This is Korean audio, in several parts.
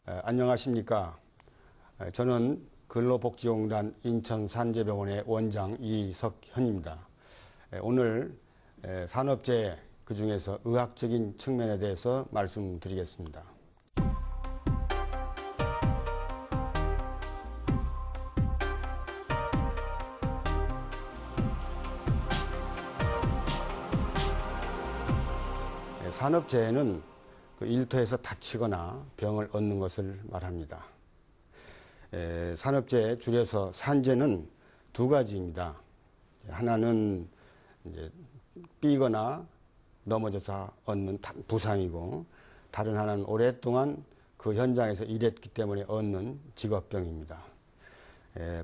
안녕하십니까. 저는 근로복지공단 인천산재병원의 원장 이석현입니다. 오늘 산업재해, 그중에서 의학적인 측면에 대해서 말씀드리겠습니다. 산업재해는 일터에서 다치거나 병을 얻는 것을 말합니다. 산업재해, 줄여서 산재는 두 가지입니다. 하나는 이제 삐거나 넘어져서 얻는 부상이고, 다른 하나는 오랫동안 그 현장에서 일했기 때문에 얻는 직업병입니다.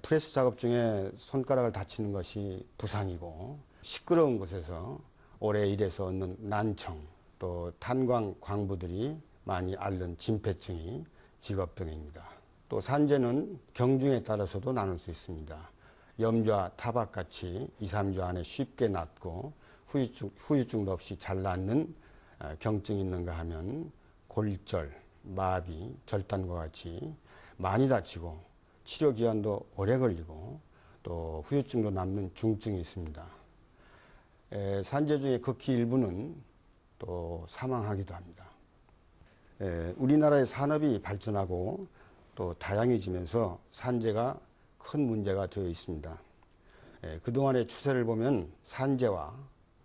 프레스 작업 중에 손가락을 다치는 것이 부상이고, 시끄러운 곳에서 오래 일해서 얻는 난청, 또 탄광 광부들이 많이 앓는 진폐증이 직업병입니다. 또 산재는 경중에 따라서도 나눌 수 있습니다. 염좌, 타박같이 2, 3주 안에 쉽게 낫고 후유증도 없이 잘 낫는 경증이 있는가 하면 골절, 마비, 절단과 같이 많이 다치고 치료 기간도 오래 걸리고 또 후유증도 남는 중증이 있습니다. 산재 중에 극히 일부는 또 사망하기도 합니다. 우리나라의 산업이 발전하고 또 다양해지면서 산재가 큰 문제가 되어 있습니다. 그동안의 추세를 보면 산재와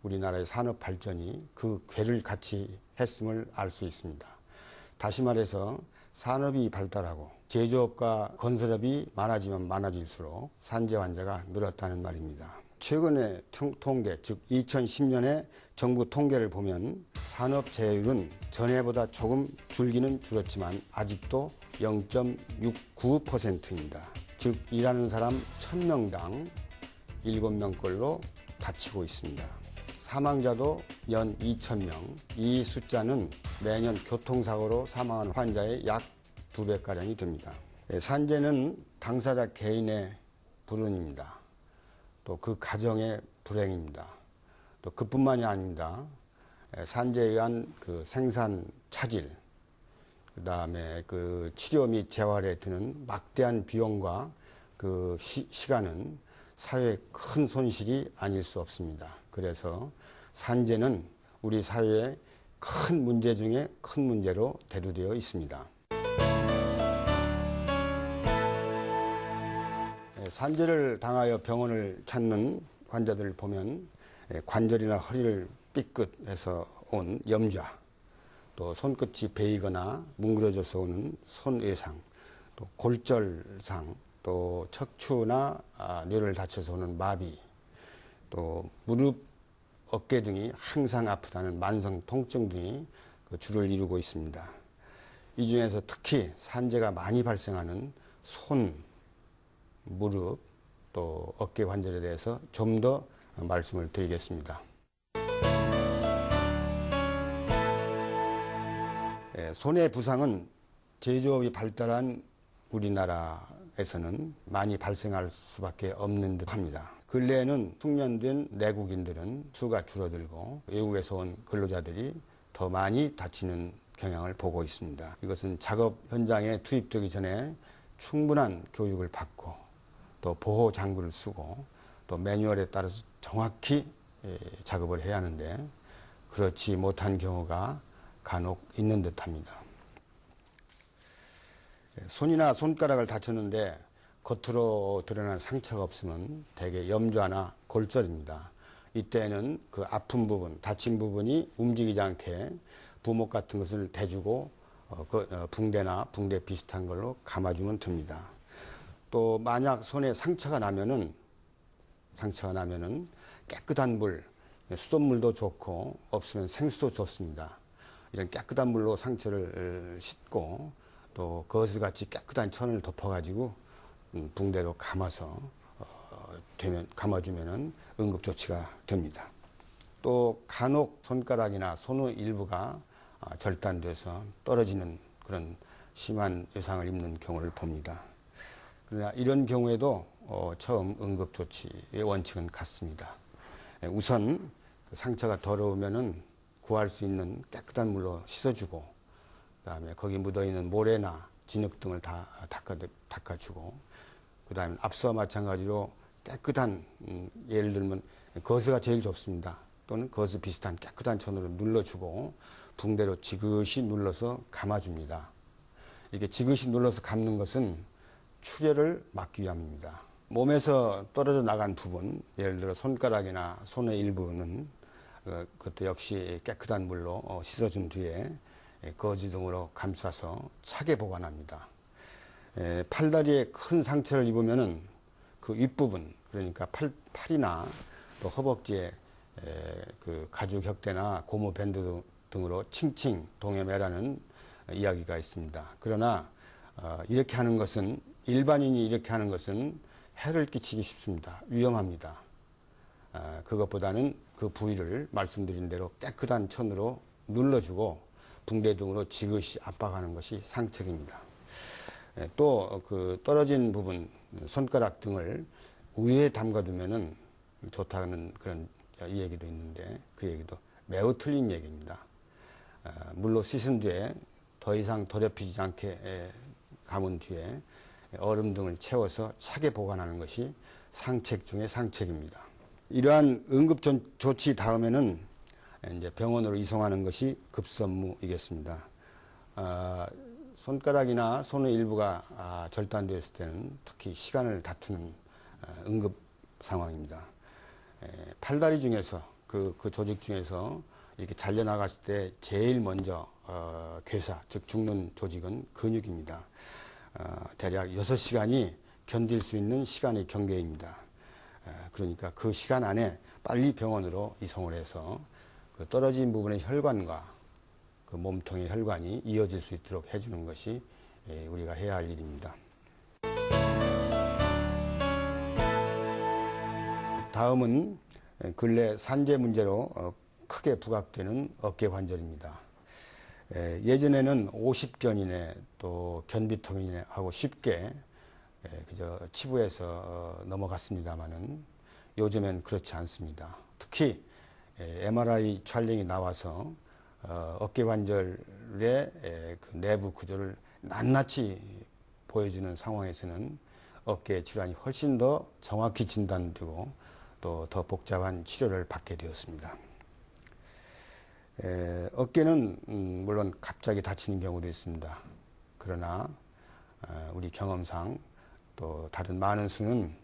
우리나라의 산업 발전이 그 궤를 같이 했음을 알 수 있습니다. 다시 말해서 산업이 발달하고 제조업과 건설업이 많아지면 많아질수록 산재 환자가 늘었다는 말입니다. 최근의 통계, 즉 2010년에 정부 통계를 보면 산업재해율은 전해보다 조금 줄기는 줄었지만 아직도 0.69%입니다. 즉 일하는 사람 1000명당 7명꼴로 다치고 있습니다. 사망자도 연 2000명. 이 숫자는 매년 교통사고로 사망하는 환자의 약 2배가량이 됩니다. 산재는 당사자 개인의 불운입니다. 또 그 가정의 불행입니다. 또 그뿐만이 아닙니다. 산재에 의한 그 생산 차질, 그 다음에 그 치료 및 재활에 드는 막대한 비용과 그 시간은 사회에 큰 손실이 아닐 수 없습니다. 그래서 산재는 우리 사회의 큰 문제 중에 큰 문제로 대두되어 있습니다. 산재를 당하여 병원을 찾는 환자들을 보면 관절이나 허리를 삐끗해서 온 염좌, 또 손끝이 베이거나 뭉그러져서 오는 손외상, 또 골절상, 또 척추나 뇌를 다쳐서 오는 마비, 또 무릎, 어깨 등이 항상 아프다는 만성 통증 등이 주를 이루고 있습니다. 이 중에서 특히 산재가 많이 발생하는 손, 무릎, 또 어깨 관절에 대해서 좀 더 말씀을 드리겠습니다. 손의 부상은 제조업이 발달한 우리나라에서는 많이 발생할 수밖에 없는 듯 합니다. 근래에는 숙련된 내국인들은 수가 줄어들고 외국에서 온 근로자들이 더 많이 다치는 경향을 보고 있습니다. 이것은 작업 현장에 투입되기 전에 충분한 교육을 받고 또 보호 장구를 쓰고 또 매뉴얼에 따라서 정확히 작업을 해야 하는데 그렇지 못한 경우가 간혹 있는 듯합니다. 손이나 손가락을 다쳤는데 겉으로 드러난 상처가 없으면 대개 염좌나 골절입니다. 이때는 그 아픈 부분, 다친 부분이 움직이지 않게 부목 같은 것을 대주고 붕대나 붕대 비슷한 걸로 감아주면 됩니다. 또 만약 손에 상처가 나면은 깨끗한 물, 수돗물도 좋고 없으면 생수도 좋습니다. 이런 깨끗한 물로 상처를 씻고 또 거스같이 깨끗한 천을 덮어가지고 붕대로 감아서 감아주면은 응급조치가 됩니다. 또 간혹 손가락이나 손의 일부가 절단돼서 떨어지는 그런 심한 외상을 입는 경우를 봅니다. 그러나 이런 경우에도 처음 응급조치의 원칙은 같습니다. 우선 상처가 더러우면은 구할 수 있는 깨끗한 물로 씻어주고, 그다음에 거기 묻어있는 모래나 진흙 등을 다 닦아주고, 그 다음에 앞서와 마찬가지로 깨끗한, 예를 들면 거스가 제일 좋습니다. 또는 거스 비슷한 깨끗한 천으로 눌러주고 붕대로 지그시 눌러서 감아줍니다. 이렇게 지그시 눌러서 감는 것은 출혈을 막기 위함입니다. 몸에서 떨어져 나간 부분, 예를 들어 손가락이나 손의 일부는 그것도 역시 깨끗한 물로 씻어준 뒤에 거즈 등으로 감싸서 차게 보관합니다. 팔다리에 큰 상처를 입으면은 그 윗부분, 그러니까 팔이나 또 허벅지에 그 가죽 혁대나 고무 밴드 등으로 칭칭 동여매라는 이야기가 있습니다. 그러나 이렇게 하는 것은, 일반인이 이렇게 하는 것은 해를 끼치기 쉽습니다. 위험합니다. 그것보다는 그 부위를 말씀드린 대로 깨끗한 천으로 눌러주고 붕대 등으로 지그시 압박하는 것이 상책입니다. 또 그 떨어진 부분, 손가락 등을 우유에 담가두면은 좋다는 그런 이 얘기도 있는데, 그 얘기도 매우 틀린 얘기입니다. 물로 씻은 뒤에 더 이상 더럽히지 않게 감은 뒤에 얼음 등을 채워서 차게 보관하는 것이 상책 중의 상책입니다. 이러한 응급 조치 다음에는 이제 병원으로 이송하는 것이 급선무이겠습니다. 손가락이나 손의 일부가 절단되었을 때는 특히 시간을 다투는 응급 상황입니다. 팔다리 중에서 그 조직 중에서 이렇게 잘려나갔을 때 제일 먼저 괴사, 즉 죽는 조직은 근육입니다. 대략 6시간이 견딜 수 있는 시간의 경계입니다. 그러니까 그 시간 안에 빨리 병원으로 이송을 해서 그 떨어진 부분의 혈관과 그 몸통의 혈관이 이어질 수 있도록 해주는 것이 우리가 해야 할 일입니다. 다음은 근래 산재 문제로 크게 부각되는 어깨 관절입니다. 예전에는 50견 이내 또 견비통 이내 하고 쉽게 그저 치부해서 넘어갔습니다마는 요즘엔 그렇지 않습니다. 특히 MRI 촬영이 나와서 어깨 관절의 그 내부 구조를 낱낱이 보여주는 상황에서는 어깨 질환이 훨씬 더 정확히 진단되고 또 더 복잡한 치료를 받게 되었습니다. 어깨는 물론 갑자기 다치는 경우도 있습니다. 그러나 우리 경험상 또 다른 많은 수는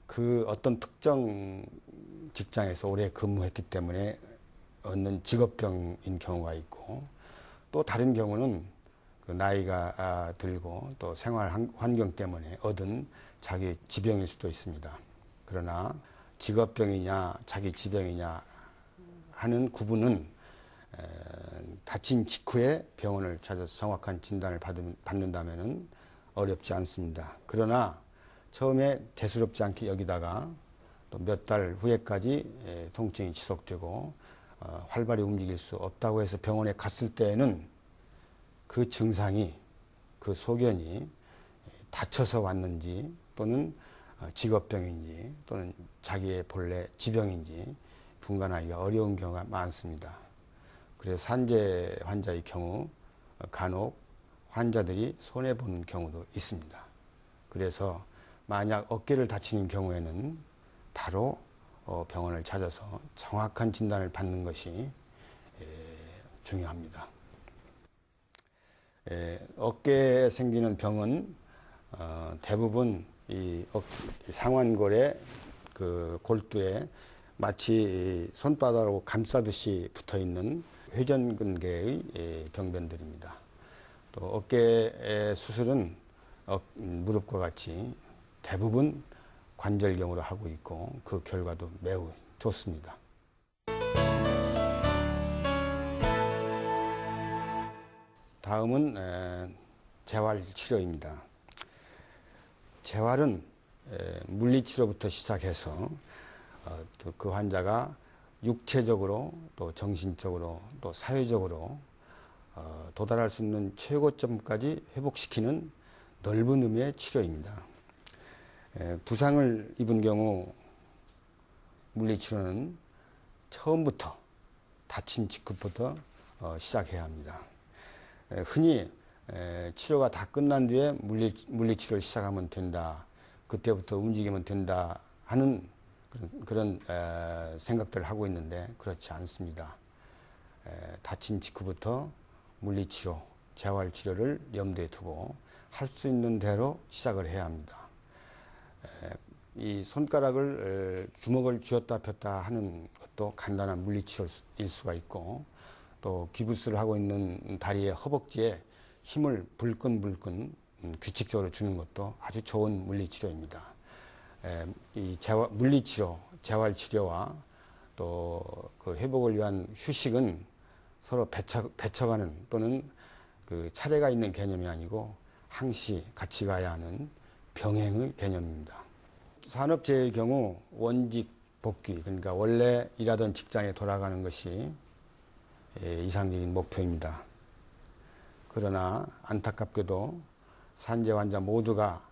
그 어떤 특정 직장에서 오래 근무했기 때문에 얻는 직업병인 경우가 있고, 또 다른 경우는 그 나이가 들고 또 생활 환경 때문에 얻은 자기 지병일 수도 있습니다. 그러나 직업병이냐 자기 지병이냐 하는 구분은 다친 직후에 병원을 찾아서 정확한 진단을 받는다면 어렵지 않습니다. 그러나 처음에 대수롭지 않게 여기다가 또 몇 달 후에까지 통증이 지속되고 활발히 움직일 수 없다고 해서 병원에 갔을 때에는 그 증상이, 그 소견이 다쳐서 왔는지 또는 직업병인지 또는 자기의 본래 지병인지 분간하기가 어려운 경우가 많습니다. 그래서 산재 환자의 경우 간혹 환자들이 손해보는 경우도 있습니다. 그래서 만약 어깨를 다치는 경우에는 바로 병원을 찾아서 정확한 진단을 받는 것이 중요합니다. 어깨에 생기는 병은 대부분 이 상완골의 그 골두에 마치 손바닥으로 감싸듯이 붙어있는 회전근개의 병변들입니다. 또 어깨 수술은 무릎과 같이 대부분 관절경으로 하고 있고 그 결과도 매우 좋습니다. 다음은 재활치료입니다. 재활은 물리치료부터 시작해서 또 그 환자가 육체적으로 또 정신적으로 또 사회적으로 도달할 수 있는 최고점까지 회복시키는 넓은 의미의 치료입니다. 부상을 입은 경우 물리치료는 처음부터 다친 직후부터 시작해야 합니다. 흔히 치료가 다 끝난 뒤에 물리치료를 시작하면 된다. 그때부터 움직이면 된다 하는 그런 생각들을 하고 있는데 그렇지 않습니다. 다친 직후부터 물리치료, 재활치료를 염두에 두고 할 수 있는 대로 시작을 해야 합니다. 이 손가락을 주먹을 쥐었다 폈다 하는 것도 간단한 물리치료일 수가 있고 또 기부스를 하고 있는 다리의 허벅지에 힘을 불끈불끈 규칙적으로 주는 것도 아주 좋은 물리치료입니다. 이 물리치료, 재활치료와 또 그 회복을 위한 휴식은 서로 배쳐가는 또는 그 차례가 있는 개념이 아니고 항시 같이 가야 하는 병행의 개념입니다. 산업재해의 경우 원직 복귀, 그러니까 원래 일하던 직장에 돌아가는 것이 이상적인 목표입니다. 그러나 안타깝게도 산재 환자 모두가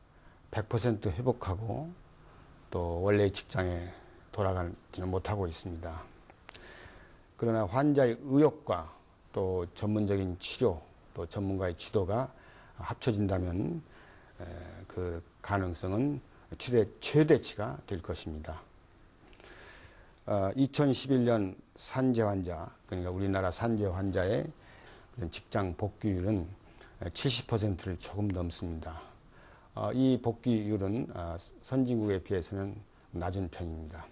100% 회복하고 또 원래의 직장에 돌아가지는 못하고 있습니다. 그러나 환자의 의욕과 또 전문적인 치료, 또 전문가의 지도가 합쳐진다면 그 가능성은 최대치가 될 것입니다. 2011년 산재 환자, 그러니까 우리나라 산재 환자의 직장 복귀율은 70%를 조금 넘습니다. 이 복귀율은 선진국에 비해서는 낮은 편입니다.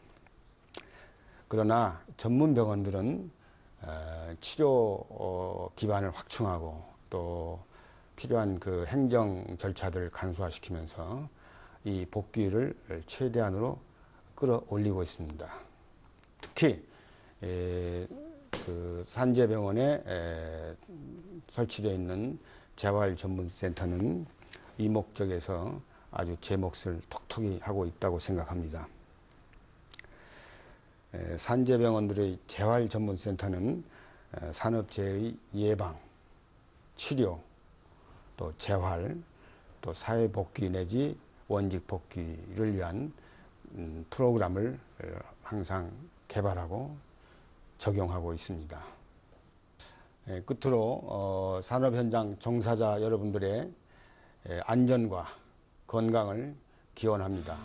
그러나 전문 병원들은 치료 기반을 확충하고 또 필요한 그 행정 절차들을 간소화시키면서 이 복귀율을 최대한으로 끌어올리고 있습니다. 특히 그 산재병원에 설치되어 있는 재활전문센터는 이 목적에서 아주 제 몫을 톡톡히 하고 있다고 생각합니다. 산재병원들의 재활전문센터는 산업재해의 예방, 치료, 또 재활, 또 사회복귀 내지 원직복귀를 위한 프로그램을 항상 개발하고 적용하고 있습니다. 끝으로 산업 현장 종사자 여러분들의 안전과 건강을 기원합니다.